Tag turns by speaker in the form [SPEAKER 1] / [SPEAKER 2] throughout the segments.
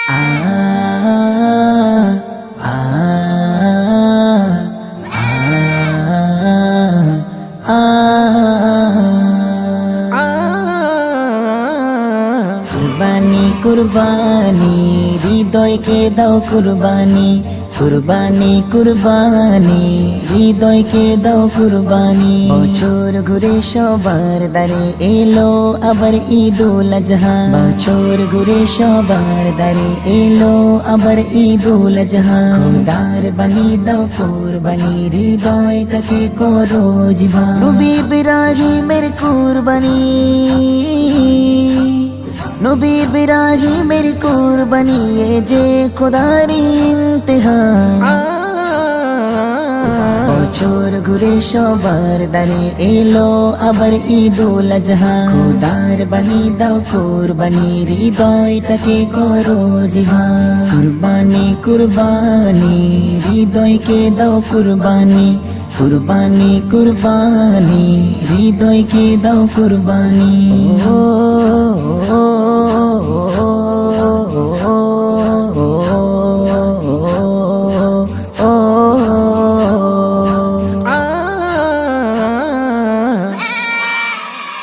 [SPEAKER 1] আ আ আ কুরবানি কুরবানি হৃদয়কে দাও কুরবানি কুরবানি কুরবানি হৃদয়কে দাও কুরবানি বছর ঘুরে সবার দ্বারে এলো আবার ঈদুল আজহা বছর ঘুরে সবার দ্বারে এলো আবার ঈদুল আজহা খোদার বানি দাও কুরবানি হৃদয়টাকে করো জিভা নবী ইব্রাহিমের কুরবানি নবী ইব্রাহিমের কুরবানি এ যে খোদার ইমতিহান বছর ঘুরে সবার দ্বারে এলো আবার ঈদুল আজহা খোদার বানি দাও কুরবানি হৃদয়টাকে করো জিভা কুরবানি কুরবানি হৃদয়কে দাও কুরবানি কুরবানি কুরবানি হৃদয়কে দাও কুরবানি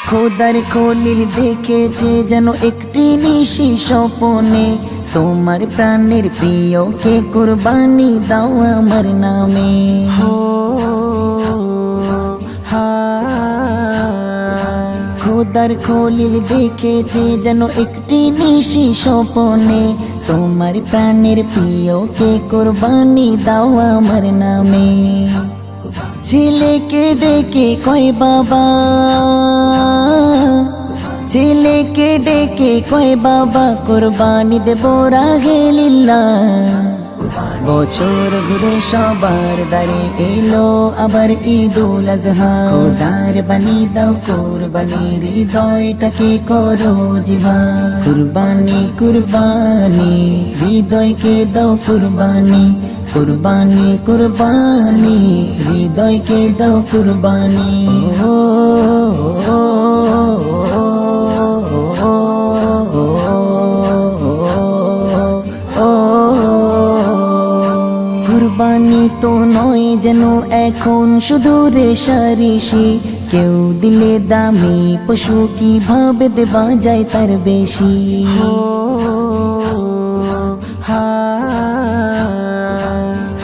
[SPEAKER 1] খোদার খলিল দেখেছে যেন একটি নিশি স্বপনে তোমার প্রাণের প্রিয়কে কুরবানি দাও আমার নামে খোদার খলিল দেখেছে যেন একটি নিশি স্বপনে তোমার প্রাণের প্রিয়কে কুরবানি দাও আমার নামে ছেলেকে ডেকে কয় বাবা ছেলেকে ডেকে কয় বাবা কুরবানি দেব রাহে লিল্লাহ বছর ঘুরে সবার দ্বারে এলো আবার ঈদুল আজহা খোদার বানি দাও কুরবানি হৃদয়টাকে করো জিভা কুরবানি কুরবানি হৃদয়কে দাও কুরবানি কুরবানি কুরবানি হৃদয়কে দাও কুরবানি কুরবানি তো নয় যেন এখন শুধু রেশারেশি কেউ দিলে দামি পশু কিভাবে দেবা যায় তার বেশি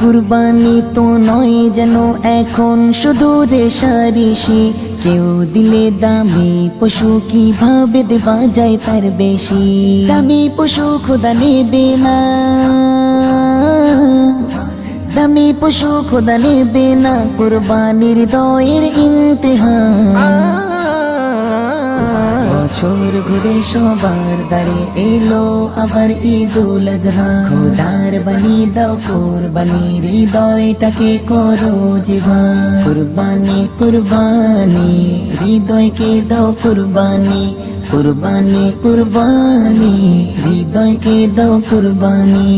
[SPEAKER 1] কুরবানি তো নয় যেন এখন শুধু রেশারেশি কেউ দিলে দামি পশু কিভাবে দেবা যায় তার বেশি দামি পশু খোদা নেবে না দামি পশু খোদা নেবে না কুরবানির হৃদয়ের ইমতিহান বছর ঘুরে সবার দ্বারে এলো আবার ঈদুল আজহা খোদার বানি দাও কুরবানি হৃদয়টাকে করো জিভা কুরবানি কুরবানি হৃদয়কে দাও কুরবানি কুরবানি কুরবানি হৃদয়কে দাও কুরবানি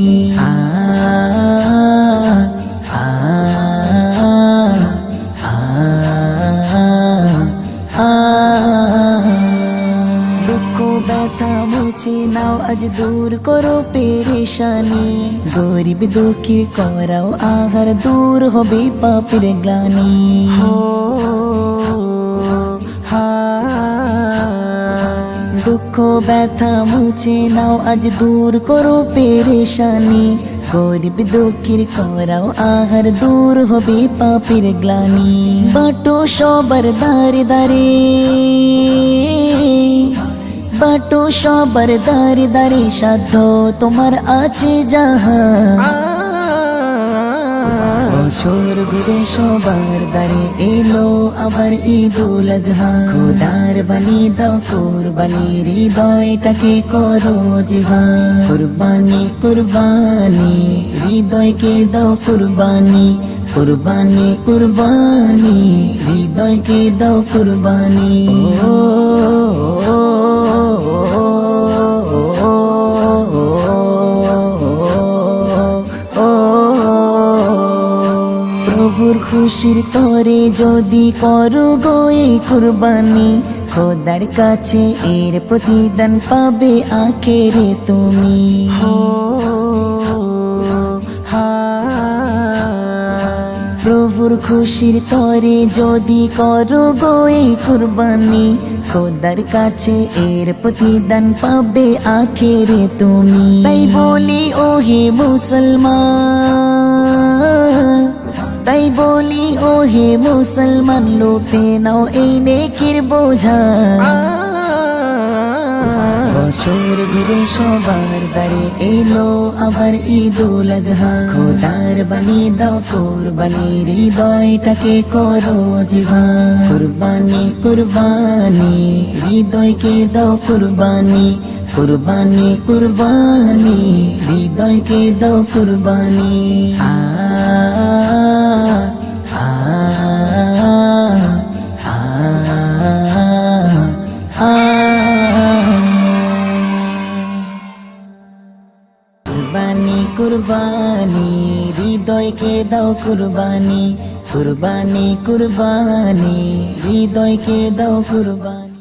[SPEAKER 1] দুঃখ ব্যথা মুছে নাও আজ দূর করো পেরেশানি গরিব দুঃখীর করাও আহার দূর হবে পাপের গ্লানি দুঃখ ব্যথা মুছে নাও আজ দূর করো পেরেশানি গরিব দুঃখীর করাও আহার দূর হবে পাপের গ্লানি বাটো সবার দারে দারে বাটো সবার দারে দারে সাধ্য তোমার আছে যাহা বছর ঘুরে সবার দ্বারে এলো আবার ঈদুল আজহা খোদার বানি দাও কুরবানি হৃদয়টাকে করো জিভা কুরবানি কুরবানি হৃদয়কে দাও কুরবানি কুরবানি কুরবানি হৃদয়কে দাও কুরবানি প্রভুর খুশির তরে যদি করো গো এই কুরবানি খোদার কাছে এর প্রতিদান পাবে আখেরে তুমি খুশির তরে যদি করো গো এই কুরবানি, খোদার কাছে এর প্রতিদান পাবে আখেরে তুমি। তাই বলি ও হে মুসলমান, তাই বলি ও হে মুসলমান, লুটে নাও এই নেকির বোঝা। বছর ঘুরে সবার দ্বারে এলো আবার ঈদুল আজহা, খোদার বানি দাও কুরবানি, হৃদয়টাকে করো জিভা। কুরবানি কুরবানি হৃদয়কে দাও কুরবানি, কুরবানি কুরবানি হৃদয়কে দাও কুরবানি। কুরবানি কুরবানি হৃদয়কে দাও কুরবানি, কুরবানি কুরবানি হৃদয়কে দাও কুরবানি।